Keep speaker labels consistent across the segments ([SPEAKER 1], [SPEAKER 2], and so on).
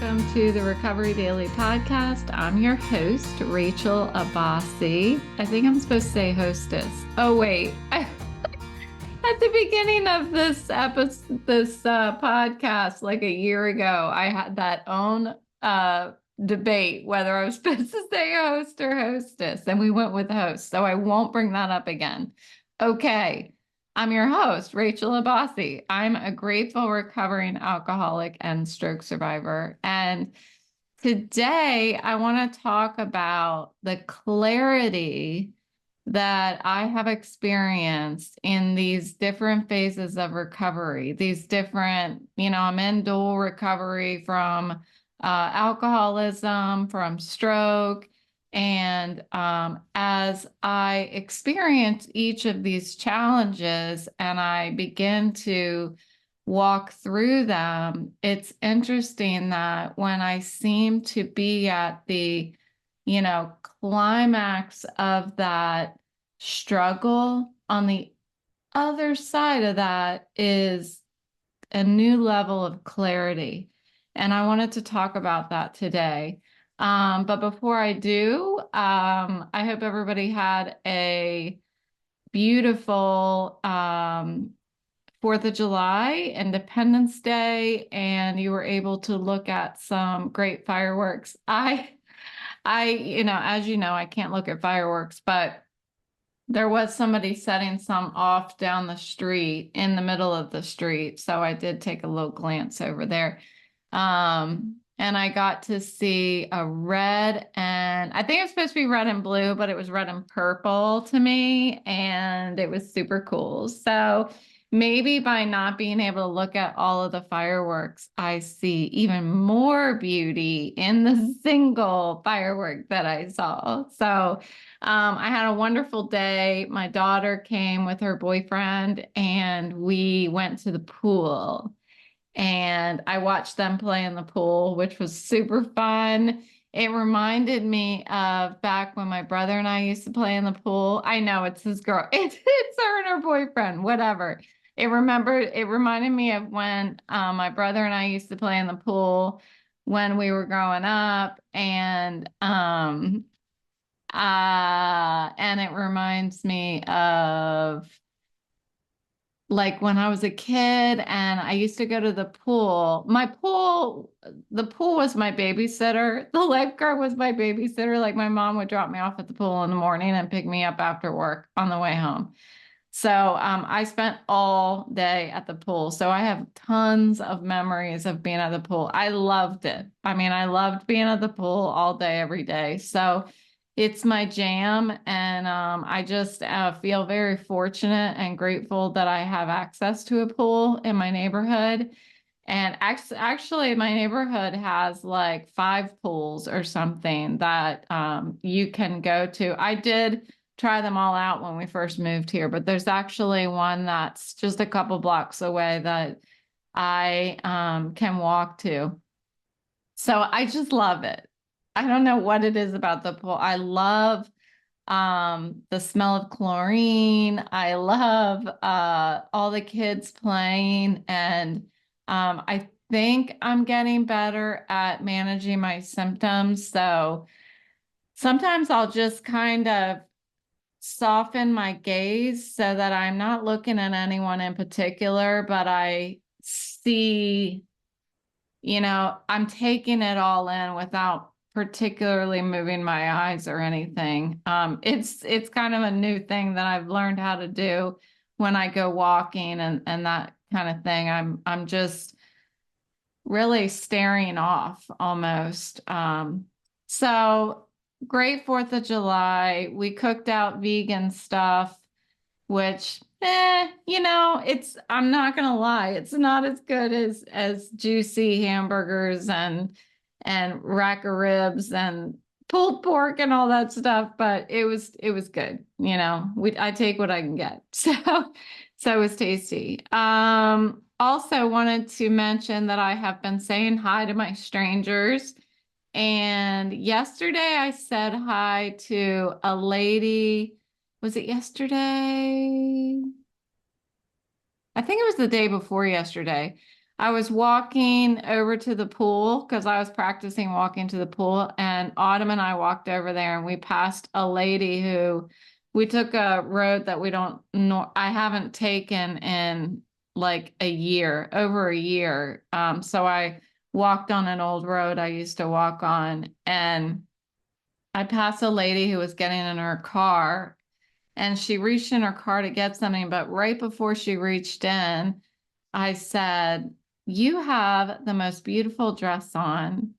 [SPEAKER 1] welcome to the Recovery Daily Podcast. I'm your host, Rachel Abbasi. I think I'm supposed to say hostess. Oh, wait. At the beginning of this episode, podcast, like a year ago, I had that own debate whether I was supposed to say host or hostess, and we went with host. So I won't bring that up again. Okay. I'm your host, Rachel Abbasi. I'm a grateful recovering alcoholic and stroke survivor. And today I want to talk about the clarity that I have experienced in these different phases of recovery. These different, I'm in dual recovery from alcoholism, from stroke. And as I experience each of these challenges and I begin to walk through them, it's interesting that when I seem to be at the, climax of that struggle, on the other side of that is a new level of clarity. And I wanted to talk about that today. But before I do, I hope everybody had a beautiful 4th of July, Independence Day, and you were able to look at some great fireworks. As you know, I can't look at fireworks, but there was somebody setting some off down the street in the middle of the street. So I did take a little glance over there. And I got to see a red, and I think it was supposed to be red and blue, but it was red and purple to me, and it was super cool. So maybe by not being able to look at all of the fireworks, I see even more beauty in the single firework that I saw. So I had a wonderful day. My daughter came with her boyfriend, and we went to the pool. And I watched them play in the pool, which was super fun. It reminded me of back when my brother and I used to play in the pool. I know it's his girl. It's her and her boyfriend, whatever. It reminded me of when my brother and I used to play in the pool when we were growing up. And it reminds me of like when I was a kid and I used to go to the pool. The pool was my babysitter. The lifeguard was my babysitter. Like my mom would drop me off at the pool in the morning and pick me up after work on the way home. So I spent all day at the pool. So I have tons of memories of being at the pool. I loved it. I mean, I loved being at the pool all day, every day. So it's my jam, and I just feel very fortunate and grateful that I have access to a pool in my neighborhood. And actually, my neighborhood has like 5 pools or something that you can go to. I did try them all out when we first moved here, but there's actually one that's just a couple blocks away that I can walk to. So I just love it. I don't know what it is about the pool. I love the smell of chlorine. I love all the kids playing, and I think I'm getting better at managing my symptoms. So sometimes I'll just kind of soften my gaze so that I'm not looking at anyone in particular, but I see, I'm taking it all in without particularly moving my eyes or anything. It's kind of a new thing that I've learned how to do when I go walking and that kind of thing. I'm just really staring off almost. So great 4th of July. We cooked out vegan stuff, which I'm not gonna lie, it's not as good as juicy hamburgers and rack of ribs and pulled pork and all that stuff, but it was good. I take what I can get. So it was tasty. Also wanted to mention that I have been saying hi to my strangers. And yesterday I said hi to a lady. Was it yesterday? I think it was the day before yesterday. I was walking over to the pool because I was practicing walking to the pool, and Autumn and I walked over there and we passed a lady who we took a road that we don't know, I haven't taken in like a year, over a year. So I walked on an old road I used to walk on, and I passed a lady who was getting in her car, and she reached in her car to get something, but right before she reached in, I said, "You have the most beautiful dress on."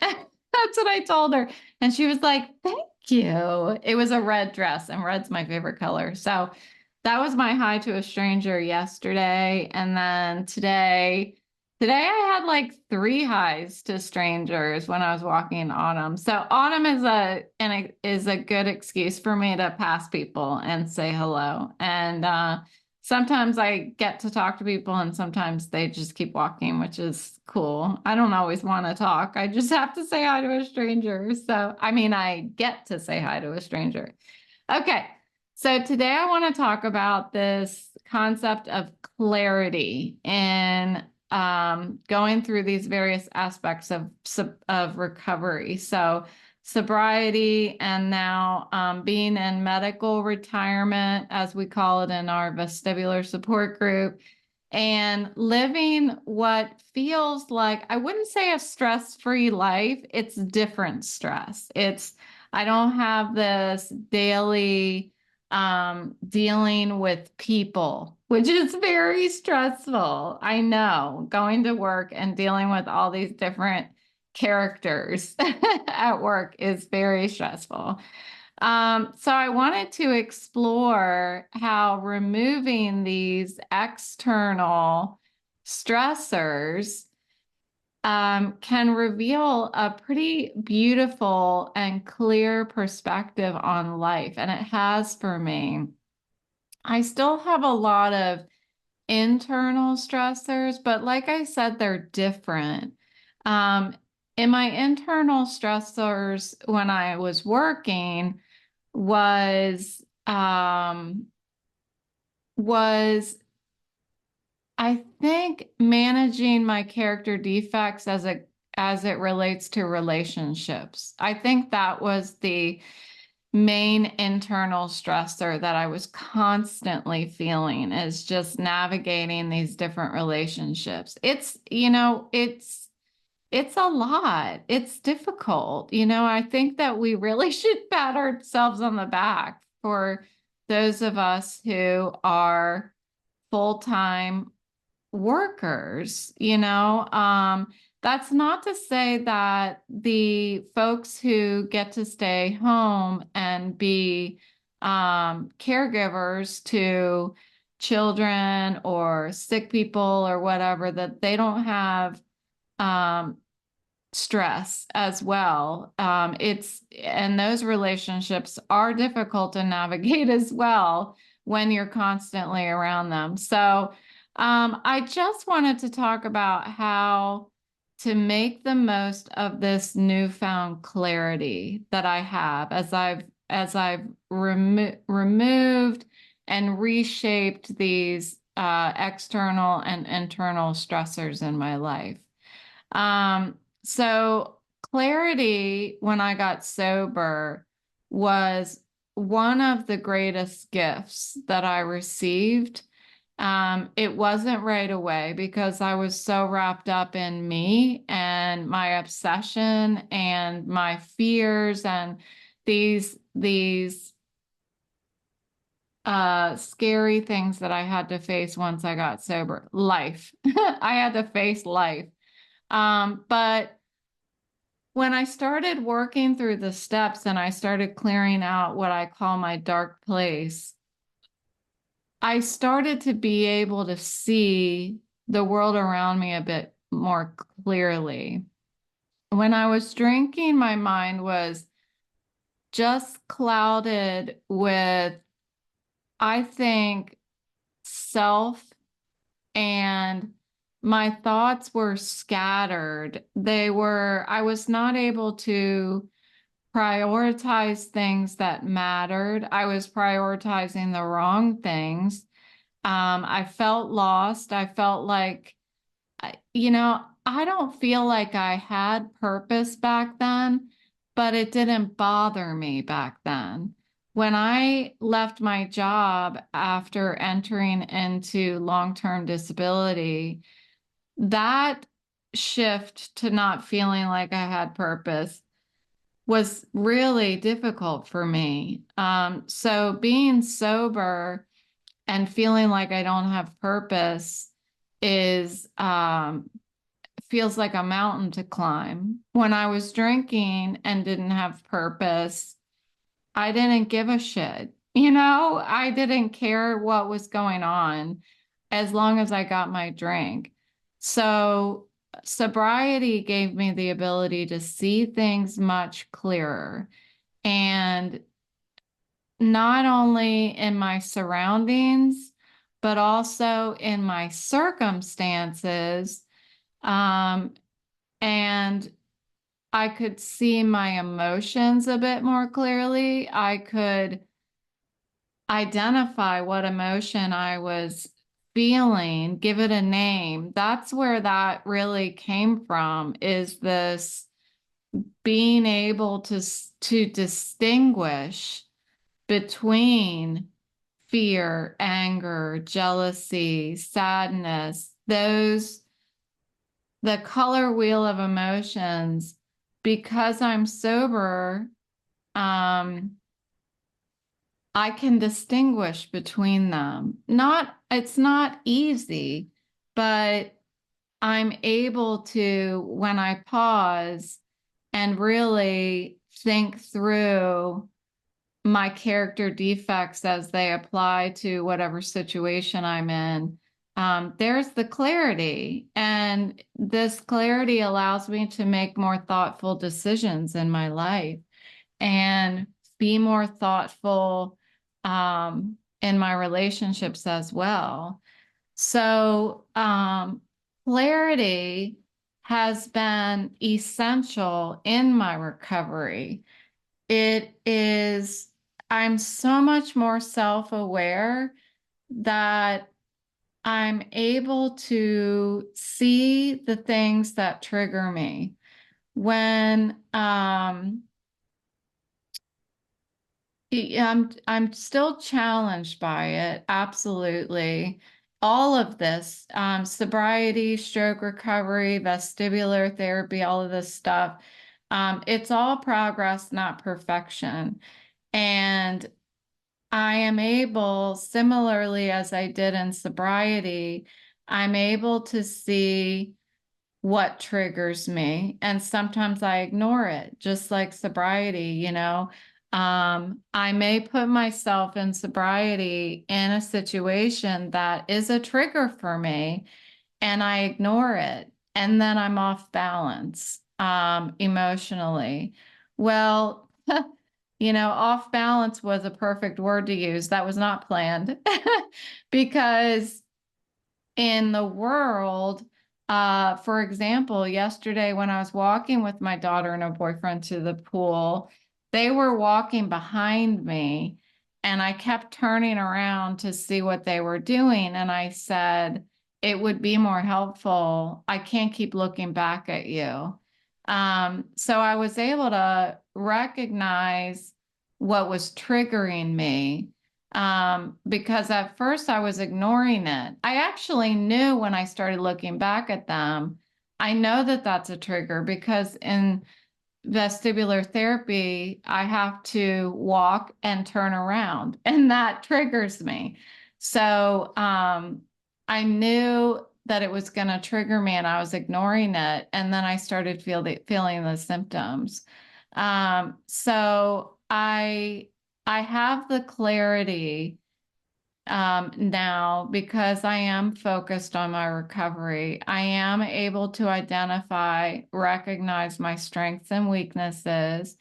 [SPEAKER 1] That's what I told her. And she was like, "Thank you." It was a red dress, and red's my favorite color. So that was my hi to a stranger yesterday. And then today I had like three highs to strangers when I was walking Autumn. So Autumn is a good excuse for me to pass people and say hello. And sometimes I get to talk to people and sometimes they just keep walking, which is cool. I don't always want to talk. I just have to say hi to a stranger. So, I mean, I get to say hi to a stranger. Okay. So today I want to talk about this concept of clarity in going through these various aspects of recovery. So sobriety, and now being in medical retirement, as we call it in our vestibular support group, and living what feels like, I wouldn't say a stress-free life. It's different stress. I don't have this daily dealing with people, which is very stressful. I know, going to work and dealing with all these different characters at work is very stressful. So I wanted to explore how removing these external stressors can reveal a pretty beautiful and clear perspective on life. And it has for me. I still have a lot of internal stressors, but like I said, they're different. Um, in my internal stressors when I was working was was I think managing my character defects as it relates to relationships. I think that was the main internal stressor that I was constantly feeling, is just navigating these different relationships. It's a lot. It's difficult. I think that we really should pat ourselves on the back for those of us who are full-time workers. That's not to say that the folks who get to stay home and be caregivers to children or sick people or whatever, that they don't have um, stress as well. And those relationships are difficult to navigate as well when you're constantly around them. So I just wanted to talk about how to make the most of this newfound clarity that I have as I've removed and reshaped these external and internal stressors in my life. So clarity when I got sober was one of the greatest gifts that I received. It wasn't right away because I was so wrapped up in me and my obsession and my fears and these scary things that I had to face once I got sober. Life. I had to face life. But when I started working through the steps and I started clearing out what I call my dark place, I started to be able to see the world around me a bit more clearly. When I was drinking, my mind was just clouded with, I think, self, and my thoughts were scattered. I was not able to prioritize things that mattered. I was prioritizing the wrong things. I felt lost. I felt like I don't feel like I had purpose back then, but it didn't bother me back then. When I left my job after entering into long-term disability, that shift to not feeling like I had purpose was really difficult for me. So being sober and feeling like I don't have purpose is feels like a mountain to climb. When I was drinking and didn't have purpose, I didn't give a shit. I didn't care what was going on as long as I got my drink. So sobriety gave me the ability to see things much clearer. And not only in my surroundings, but also in my circumstances. Um, and I could see my emotions a bit more clearly. I could identify what emotion I was feeling, give it a name. That's where that really came from, is this being able to distinguish between fear, anger, jealousy, sadness, the color wheel of emotions. Because I'm sober, um, I can distinguish between them. It's not easy, but I'm able to, when I pause and really think through my character defects as they apply to whatever situation I'm in, there's the clarity. And this clarity allows me to make more thoughtful decisions in my life and be more thoughtful in my relationships as well. So, clarity has been essential in my recovery. It is, I'm so much more self-aware that I'm able to see the things that trigger me. When I'm still challenged by it, absolutely. All of this, sobriety, stroke recovery, vestibular therapy, all of this stuff, it's all progress, not perfection. And I am able, similarly as I did in sobriety, I'm able to see what triggers me. And sometimes I ignore it, just like sobriety. I may put myself in sobriety in a situation that is a trigger for me, and I ignore it. And then I'm off balance, emotionally. Well, off balance was a perfect word to use. That was not planned because in the world, for example, yesterday when I was walking with my daughter and her boyfriend to the pool, they were walking behind me and I kept turning around to see what they were doing. And I said, it would be more helpful. I can't keep looking back at you. So I was able to recognize what was triggering me, because at first I was ignoring it. I actually knew when I started looking back at them, I know that that's a trigger because in vestibular therapy, I have to walk and turn around, and that triggers me. So I knew that it was going to trigger me, and I was ignoring it. And then I started feeling the symptoms. So I have the clarity now because I am focused on my recovery. I am able to identify, recognize my strengths and weaknesses,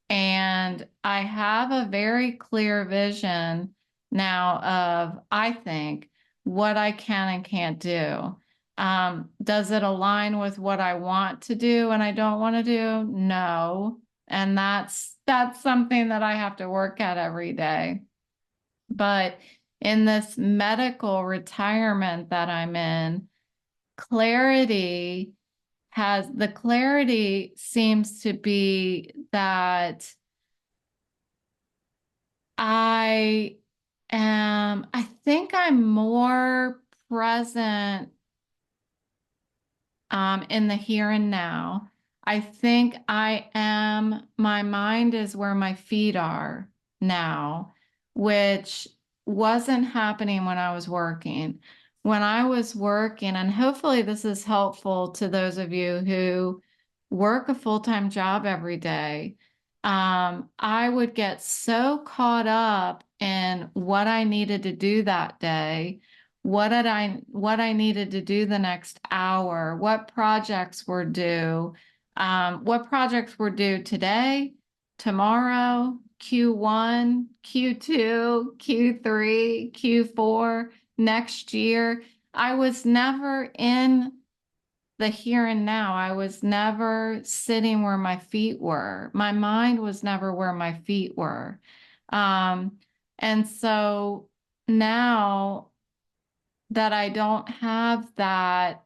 [SPEAKER 1] and I have a very clear vision now of, I think, what I can and can't do. Does it align with what I want to do and I don't want to do? No. And that's something that I have to work at every day. But in this medical retirement that I'm in, the clarity seems to be that I I think I'm more present in the here and now. I think my mind is where my feet are now, which wasn't happening when I was working. When I was working, and hopefully this is helpful to those of you who work a full-time job every day, I would get so caught up in what I needed to do that day, what I needed to do the next hour, what projects were due today, tomorrow, Q1, Q2, Q3, Q4, next year. I was never in the here and now. I was never sitting where my feet were. My mind was never where my feet were. Um, and so now that I don't have that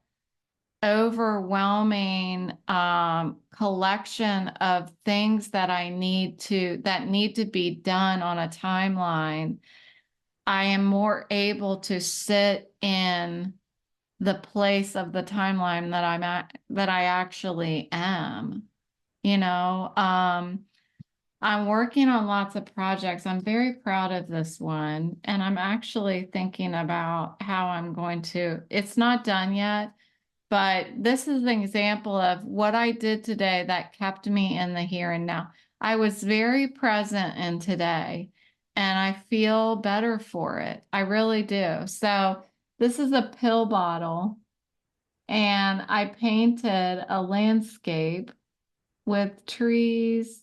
[SPEAKER 1] overwhelming collection of things that need to be done on a timeline, I am more able to sit in the place of the timeline that I actually am. You know, I'm working on lots of projects. I'm very proud of this one, and I'm actually thinking about how I'm going to, it's not done yet, but this is an example of what I did today that kept me in the here and now. I was very present in today, and I feel better for it. I really do. So this is a pill bottle, and I painted a landscape with trees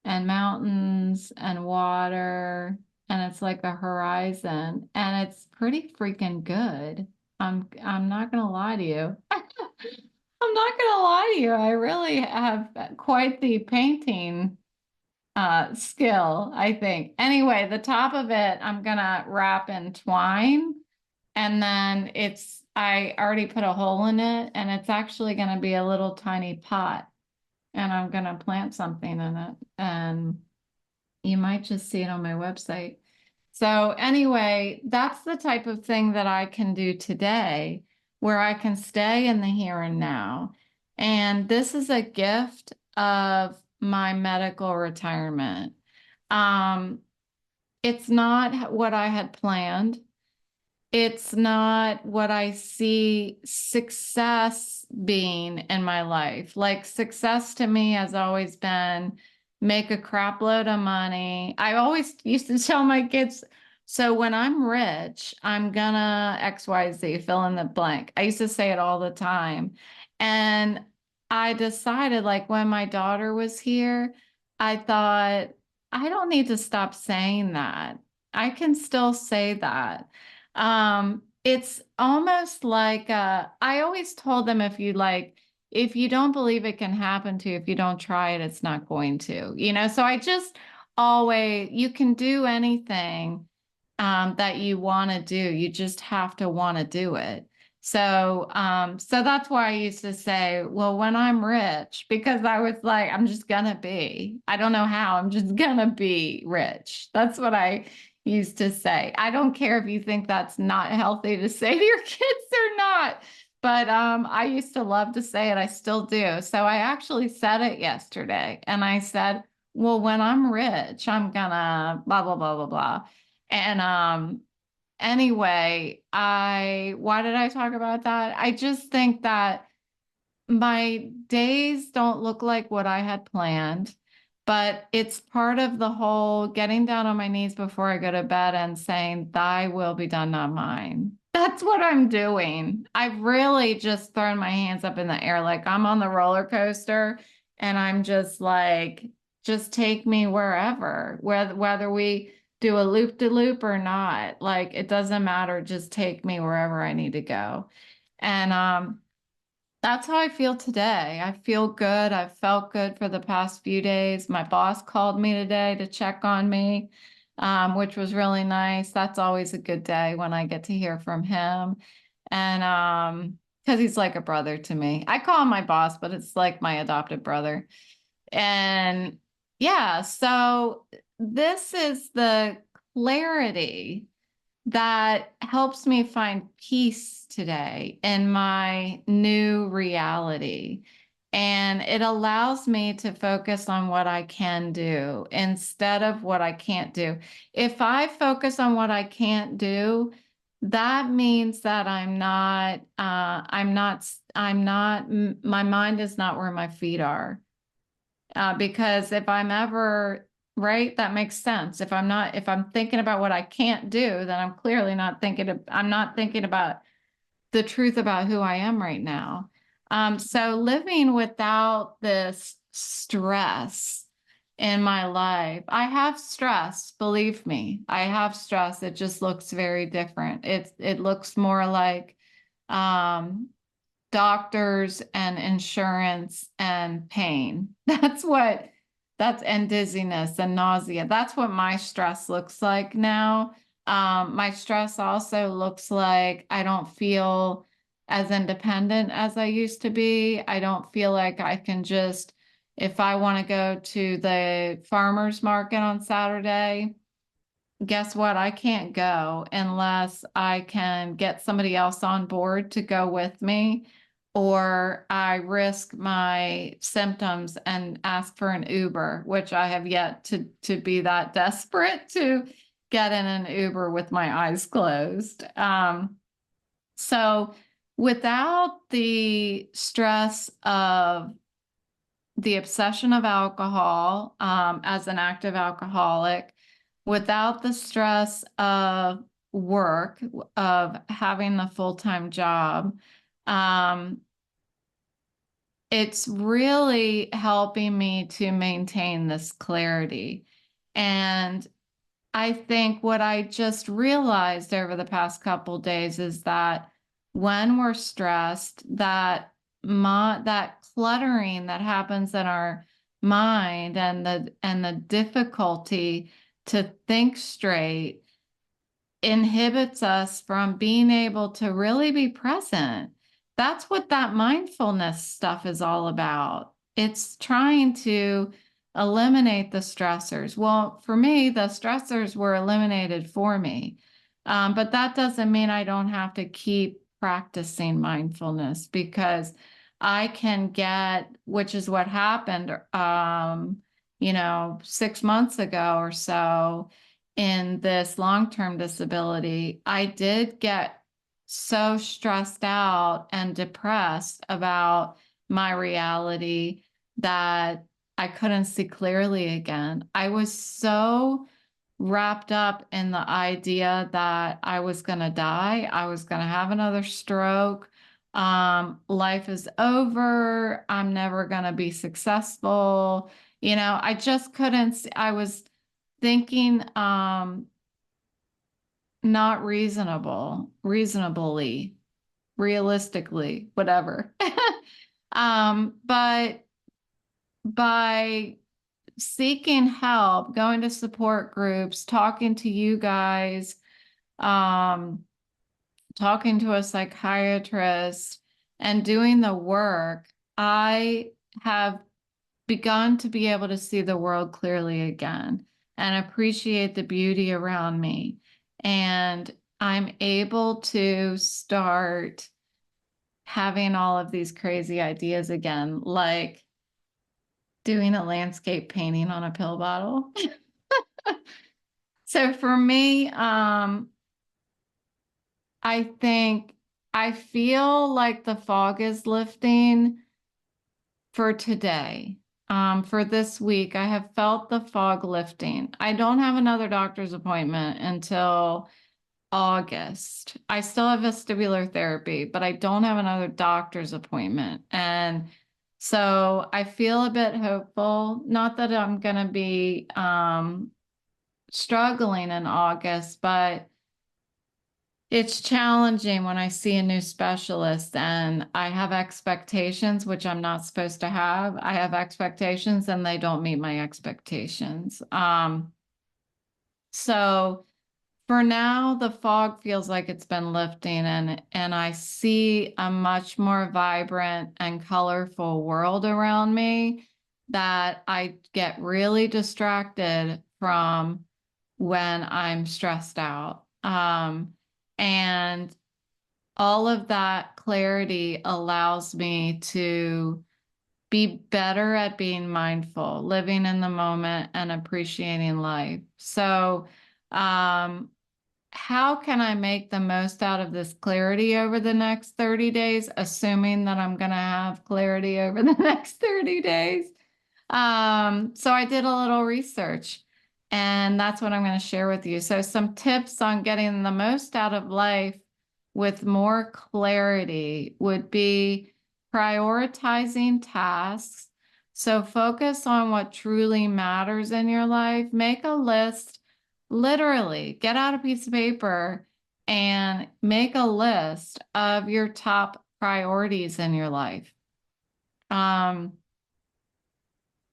[SPEAKER 1] and mountains and water, and it's like a horizon, and it's pretty freaking good. I'm not gonna lie to you. I'm not gonna lie to you. I really have quite the painting skill, I think. Anyway, the top of it I'm gonna wrap in twine, and then I already put a hole in it, and it's actually gonna be a little tiny pot, and I'm gonna plant something in it, and you might just see it on my website. So anyway, that's the type of thing that I can do today, where I can stay in the here and now. And this is a gift of my medical retirement. Um, it's not what I had planned. It's not what I see success being in my life. Like, success to me has always been make a crap load of money. I always used to tell my kids, so when I'm rich, I'm gonna XYZ, fill in the blank. I used to say it all the time. And I decided, like, when my daughter was here, I thought, I don't need to stop saying that. I can still say that. It's almost like I always told them, if you don't believe it can happen to you, if you don't try it, it's not going to, so I just always, you can do anything that you want to do. You just have to want to do it. So that's why I used to say, well, when I'm rich, because I was like, I'm just gonna be, I don't know how, I'm just gonna be rich. That's what I used to say. I don't care if you think that's not healthy to say to your kids or not, but I used to love to say it. I still do. So I actually said it yesterday, and I said, well, when I'm rich, I'm gonna blah, blah, blah, blah, blah. And anyway, why did I talk about that? I just think that my days don't look like what I had planned, but it's part of the whole getting down on my knees before I go to bed and saying, thy will be done, not mine. That's what I'm doing. I've really just thrown my hands up in the air, like I'm on the roller coaster, and I'm just like, just take me wherever, whether we do a loop de loop or not, like it doesn't matter. Just take me wherever I need to go. And that's how I feel today. I feel good. I've felt good for the past few days. My boss called me today to check on me, which was really nice. That's always a good day when I get to hear from him. And because he's like a brother to me. I call him my boss, but it's like my adopted brother. And yeah, so this is the clarity that helps me find peace today in my new reality. And it allows me to focus on what I can do instead of what I can't do. If I focus on what I can't do, that means that my mind is not where my feet are. Because if I'm ever, right, that makes sense. If I'm thinking about what I can't do, then I'm clearly I'm not thinking about the truth about who I am right now. So living without this stress in my life, I have stress, believe me, I have stress. It just looks very different. It looks more like, um, doctors and insurance and pain. And dizziness and nausea. That's what my stress looks like now. My stress also looks like I don't feel as independent as I used to be. I don't feel like I can just, if I want to go to the farmer's market on Saturday, guess what? I can't go unless I can get somebody else on board to go with me, or I risk my symptoms and ask for an Uber, which I have yet to be that desperate to get in an Uber with my eyes closed. So without the stress of the obsession of alcohol, as an active alcoholic, without the stress of work, of having the full-time job, it's really helping me to maintain this clarity. And I think what I just realized over the past couple of days is that when we're stressed, that cluttering that happens in our mind and the difficulty to think straight inhibits us from being able to really be present. That's what that mindfulness stuff is all about. It's trying to eliminate the stressors. Well, for me, the stressors were eliminated for me. But that doesn't mean I don't have to keep practicing mindfulness, because I can get, which is what happened, 6 months ago or so in this long-term disability. I did get so stressed out and depressed about my reality that I couldn't see clearly again. I was so wrapped up in the idea that I was going to die. I was going to have another stroke. Life is over. I'm never going to be successful. I just couldn't see. I was thinking, not reasonably, realistically, whatever. But by seeking help, going to support groups, talking to you guys, talking to a psychiatrist, and doing the work, I have begun to be able to see the world clearly again and appreciate the beauty around me. And I'm able to start having all of these crazy ideas again, like doing a landscape painting on a pill bottle. So for me, I think I feel like the fog is lifting for today. For this week, I have felt the fog lifting. I don't have another doctor's appointment until August. I still have vestibular therapy, but I don't have another doctor's appointment. And so I feel a bit hopeful. Not that I'm going to be struggling in August, but it's challenging when I see a new specialist and I have expectations, which I'm not supposed to have. I have expectations and they don't meet my expectations. So For now, the fog feels like it's been lifting, and I see a much more vibrant and colorful world around me that I get really distracted from when I'm stressed out. And all of that clarity allows me to be better at being mindful, living in the moment and appreciating life. So, um, how can I make the most out of this clarity over the next 30 days, assuming that I'm going to have clarity over the next 30 days? So I did a little research, and that's what I'm going to share with you. So some tips on getting the most out of life with more clarity would be prioritizing tasks. So focus on what truly matters in your life. Make a list, literally, get out a piece of paper and make a list of your top priorities in your life.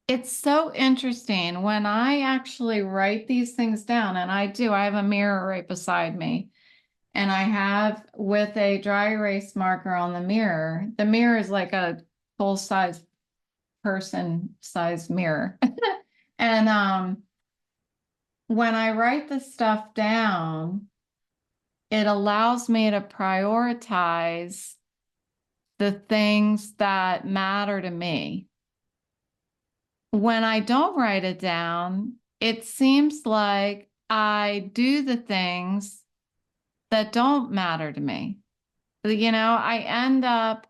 [SPEAKER 1] It's so interesting when I actually write these things down, and I do. I have a mirror right beside me, and I have with a dry erase marker on the mirror. The mirror is like a full-size person-size mirror. And when I write the stuff down, it allows me to prioritize the things that matter to me. When I don't write it down, it seems like I do the things that don't matter to me. I end up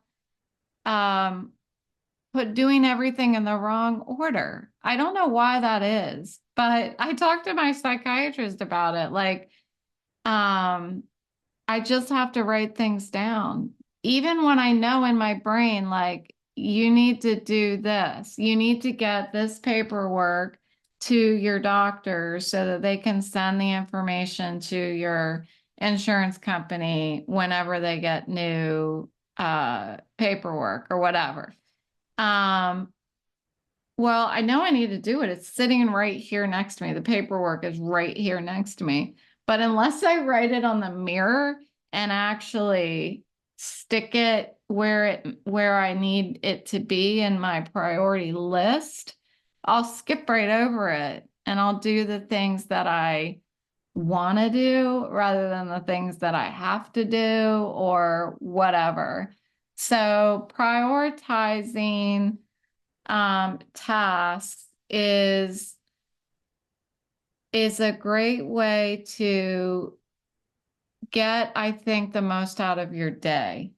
[SPEAKER 1] doing everything in the wrong order. I don't know why that is, but I talked to my psychiatrist about it. Like, I just have to write things down. Even when I know in my brain, like, you need to do this, you need to get this paperwork to your doctor so that they can send the information to your insurance company whenever they get new paperwork or whatever. Well, I know I need to do it. It's sitting right here next to me. The paperwork is right here next to me. But unless I write it on the mirror and actually stick it where I need it to be in my priority list, I'll skip right over it and I'll do the things that I want to do rather than the things that I have to do or whatever. So prioritizing tasks is a great way to get, I think, the most out of your day,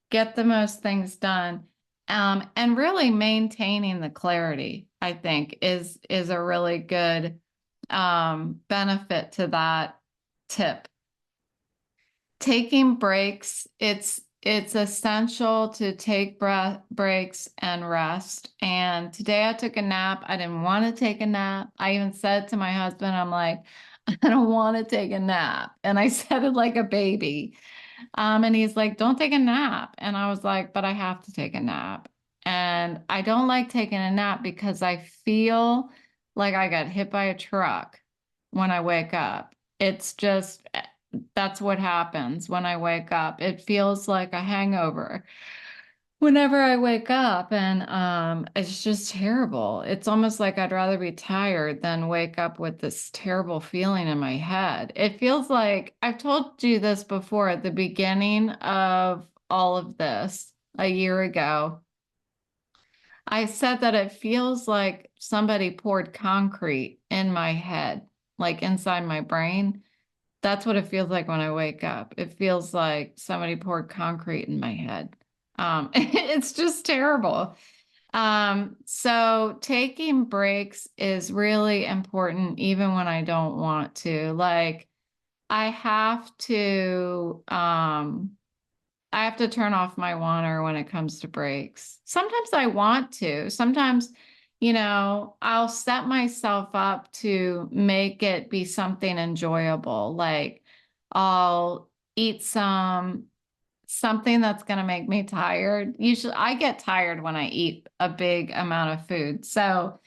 [SPEAKER 1] get the most things done, and really maintaining the clarity, I think, is a really good benefit to that tip. Taking breaks, it's essential to take breaks and rest. And today I took a nap. I didn't want to take a nap. I even said to my husband, I'm like, I don't want to take a nap. And I said it like a baby. And he's like, don't take a nap. And I was like, but I have to take a nap. And I don't like taking a nap because I feel like I got hit by a truck when I wake up. It's just, that's what happens when I wake up. It feels like a hangover whenever I wake up, and it's just terrible. It's almost like I'd rather be tired than wake up with this terrible feeling in my head. It feels like I've told you this before at the beginning of all of this a year ago. I said that it feels like somebody poured concrete in my head, like inside my brain. That's what it feels like when I wake up. It feels like somebody poured concrete in my head. It's just terrible. So taking breaks is really important, even when I don't want to. Like, I have to, I have to turn off my wanter when it comes to breaks. Sometimes I want to. Sometimes, I'll set myself up to make it be something enjoyable. Like, I'll eat something that's going to make me tired. Usually I get tired when I eat a big amount of food. So,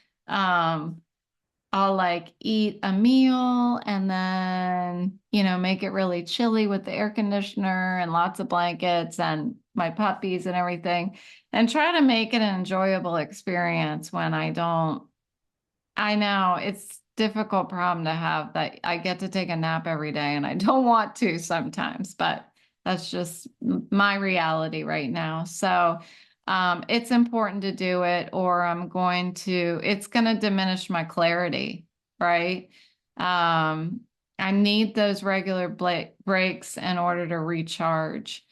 [SPEAKER 1] I'll like eat a meal and then, make it really chilly with the air conditioner and lots of blankets and my puppies and everything, and try to make it an enjoyable experience when I don't. I know it's difficult problem to have that I get to take a nap every day and I don't want to sometimes, but that's just my reality right now. So it's important to do it or it's going to diminish my clarity, right? Um, I need those regular breaks in order to recharge.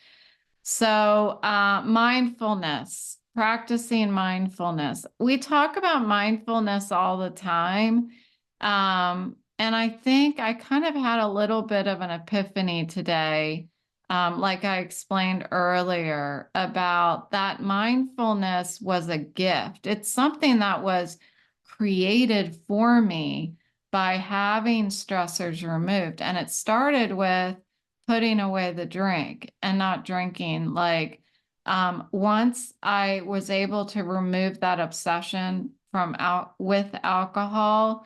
[SPEAKER 1] So, mindfulness, practicing mindfulness. We talk about mindfulness all the time. And I think I kind of had a little bit of an epiphany today, like I explained earlier, about that mindfulness was a gift. It's something that was created for me by having stressors removed. And it started with putting away the drink and not drinking. Like, once I was able to remove that obsession from out with alcohol,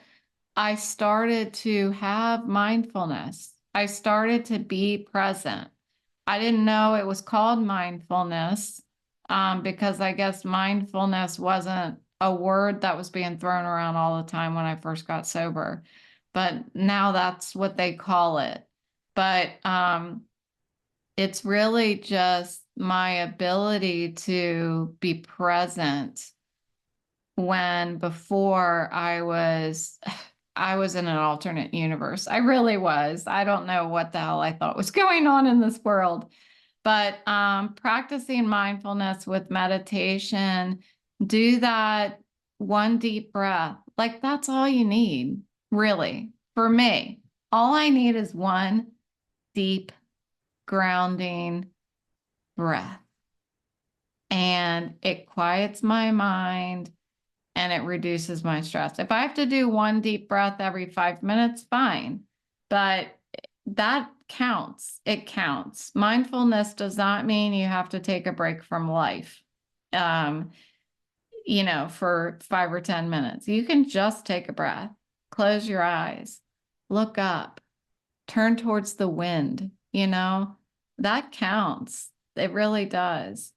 [SPEAKER 1] I started to have mindfulness. I started to be present. I didn't know it was called mindfulness, because I guess mindfulness wasn't a word that was being thrown around all the time when I first got sober. But now that's what they call it. But it's really just my ability to be present when before I was in an alternate universe. I really was. I don't know what the hell I thought was going on in this world. But practicing mindfulness with meditation, do that one deep breath. Like that's all you need, really. For me, all I need is one deep grounding breath. And it quiets my mind and it reduces my stress. If I have to do one deep breath every 5 minutes, fine. But that counts. It counts. Mindfulness does not mean you have to take a break from life, um, for 5 or 10 minutes. You can just take a breath, close your eyes, look up, turn towards the wind, that counts. It really does.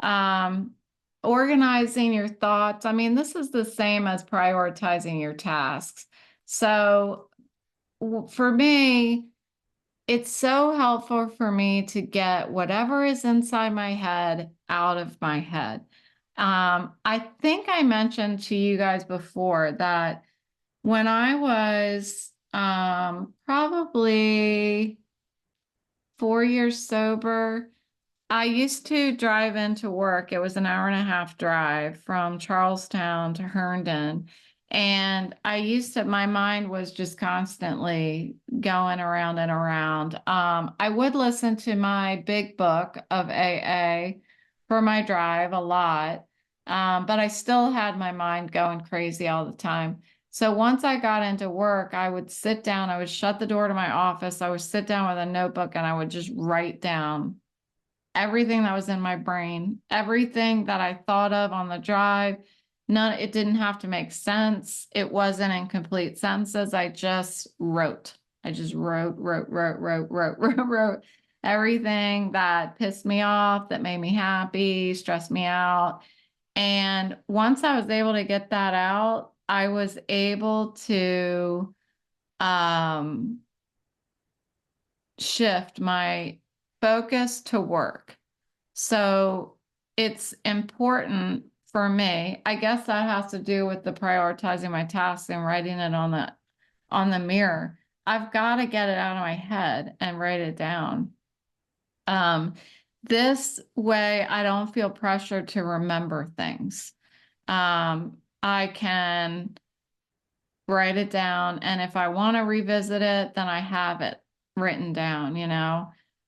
[SPEAKER 1] Um, Organizing your thoughts. I mean, this is the same as prioritizing your tasks. So for me, it's so helpful for me to get whatever is inside my head out of my head. I think I mentioned to you guys before that when I was probably 4 years sober, I used to drive into work. It was an hour and a half drive from Charlestown to Herndon. And my mind was just constantly going around and around. I would listen to my big book of AA for my drive a lot. But I still had my mind going crazy all the time. So once I got into work, I would sit down, I would shut the door to my office, I would sit down with a notebook and I would just write down everything that was in my brain, everything that I thought of on the drive. It didn't have to make sense. It wasn't in complete sentences. I just wrote. I just wrote everything that pissed me off, that made me happy, stressed me out. And once I was able to get that out, I was able to um, shift my focus to work. So it's important for me. I guess that has to do with the prioritizing my tasks and writing it on the mirror. I've got to get it out of my head and write it down. This way I don't feel pressure to remember things. I can write it down, and if I want to revisit it, then I have it written down,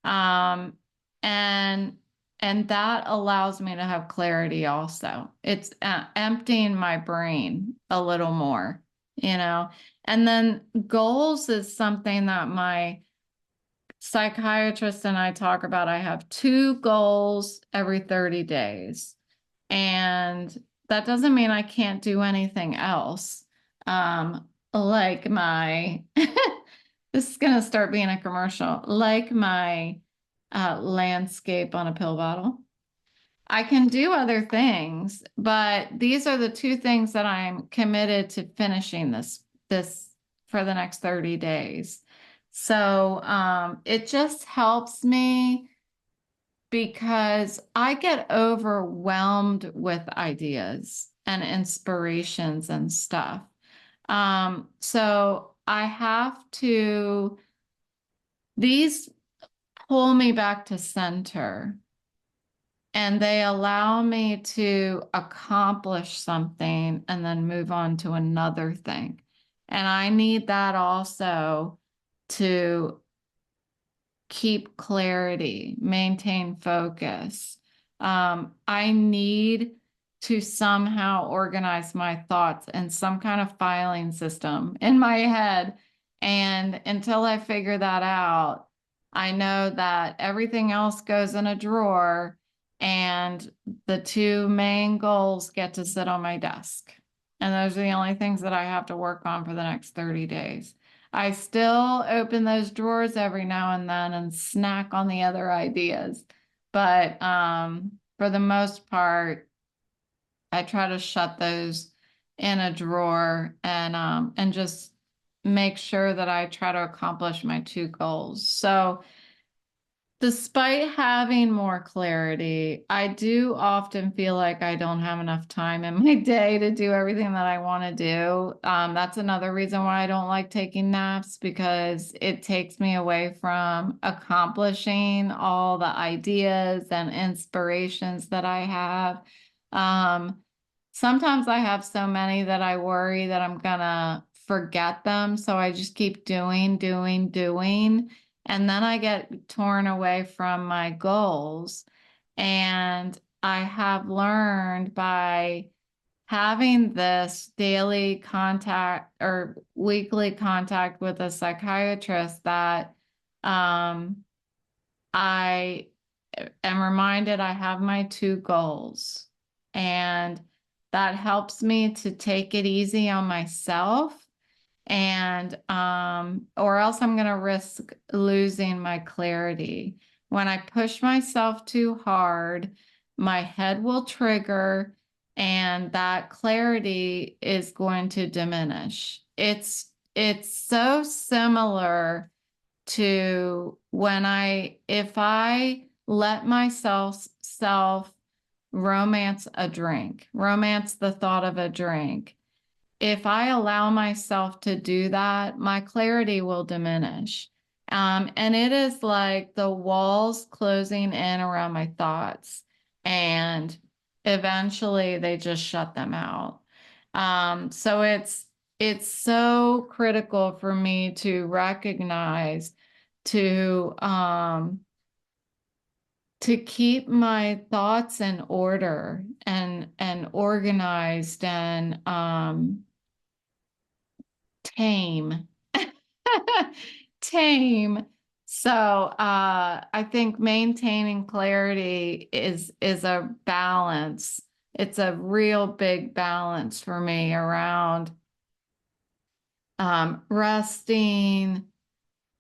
[SPEAKER 1] Um, and that allows me to have clarity also. It's emptying my brain a little more, And then goals is something that my psychiatrist and I talk about. I have 2 goals every 30 days. And that doesn't mean I can't do anything else. like my, this is going to start being a commercial, like my landscape on a pill bottle. I can do other things, but these are the two things that I'm committed to finishing this for the next 30 days. So it just helps me because I get overwhelmed with ideas and inspirations and stuff. So I have to, these pull me back to center and they allow me to accomplish something and then move on to another thing. And I need that also to keep clarity, maintain focus. I need to somehow organize my thoughts in some kind of filing system in my head. And until I figure that out, I know that everything else goes in a drawer and the two main goals get to sit on my desk. And those are the only things that I have to work on for the next 30 days. I still open those drawers every now and then and snack on the other ideas. But for the most part, I try to shut those in a drawer and just make sure that I try to accomplish my two goals. So despite having more clarity, I do often feel like I don't have enough time in my day to do everything that I want to do. That's another reason why I don't like taking naps, because it takes me away from accomplishing all the ideas and inspirations that I have. Sometimes I have so many that I worry that I'm gonna forget them. So I just keep doing. And then I get torn away from my goals. And I have learned by having this daily contact or weekly contact with a psychiatrist that I am reminded I have my two goals. And that helps me to take it easy on myself, and or else I'm going to risk losing my clarity. When I push myself too hard, my head will trigger and that clarity is going to diminish. It's so similar to when if I let myself self romance a drink, romance the thought of a drink. If I allow myself to do that, my clarity will diminish. And it is like the walls closing in around my thoughts, and eventually they just shut them out. So it's so critical for me to recognize to keep my thoughts in order and organized and tame. Tame. So I think maintaining clarity is a balance. It's a real big balance for me around resting,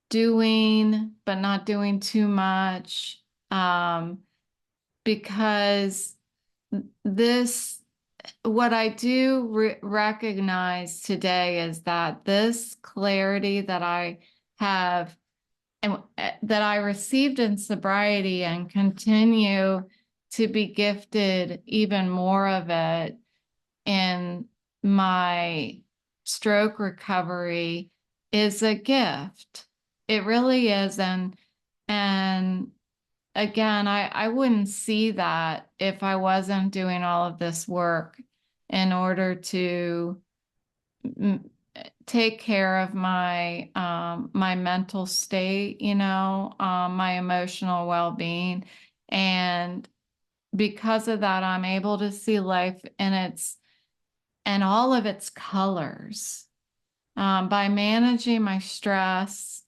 [SPEAKER 1] doing, but not doing too much. Because this, what I do recognize today is that this clarity that I have and that I received in sobriety and continue to be gifted even more of it in my stroke recovery is a gift. It really is. And again, I wouldn't see that if I wasn't doing all of this work in order to take care of my my mental state, my emotional well-being. And because of that, I'm able to see life in its and all of its colors. By managing my stress,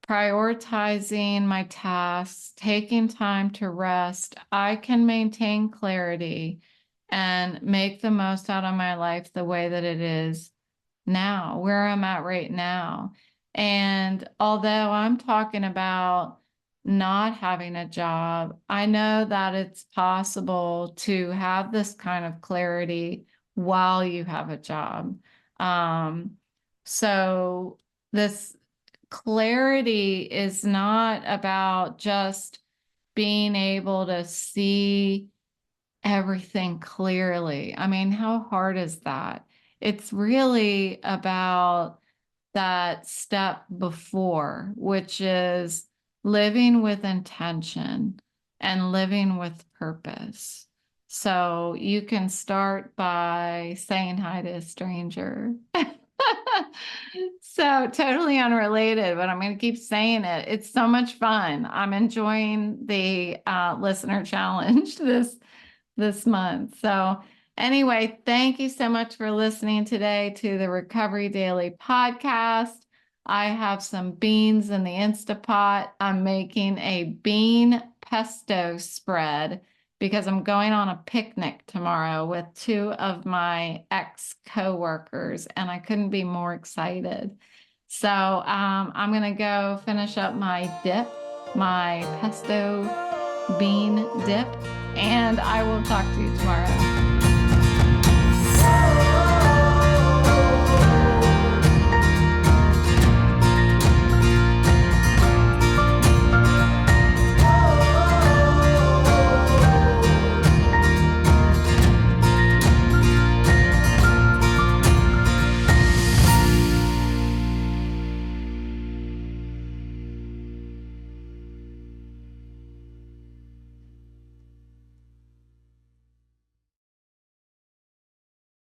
[SPEAKER 1] prioritizing my tasks, taking time to rest, I can maintain clarity and make the most out of my life the way that it is now, where I'm at right now. And although I'm talking about not having a job, I know that it's possible to have this kind of clarity while you have a job. Um, so this clarity is not about just being able to see everything clearly. I mean, how hard is that? It's really about that step before, which is living with intention and living with purpose. So you can start by saying hi to a stranger. So totally unrelated, but I'm going to keep saying it. It's so much fun. I'm enjoying the listener challenge this month. So anyway, thank you so much for listening today to the Recovery Daily podcast. I have some beans in the Instapot. I'm making a bean pesto spread because I'm going on a picnic tomorrow with two of my ex-coworkers, and I couldn't be more excited. So I'm going to go finish up my dip, my pesto bean dip, and I will talk to you tomorrow.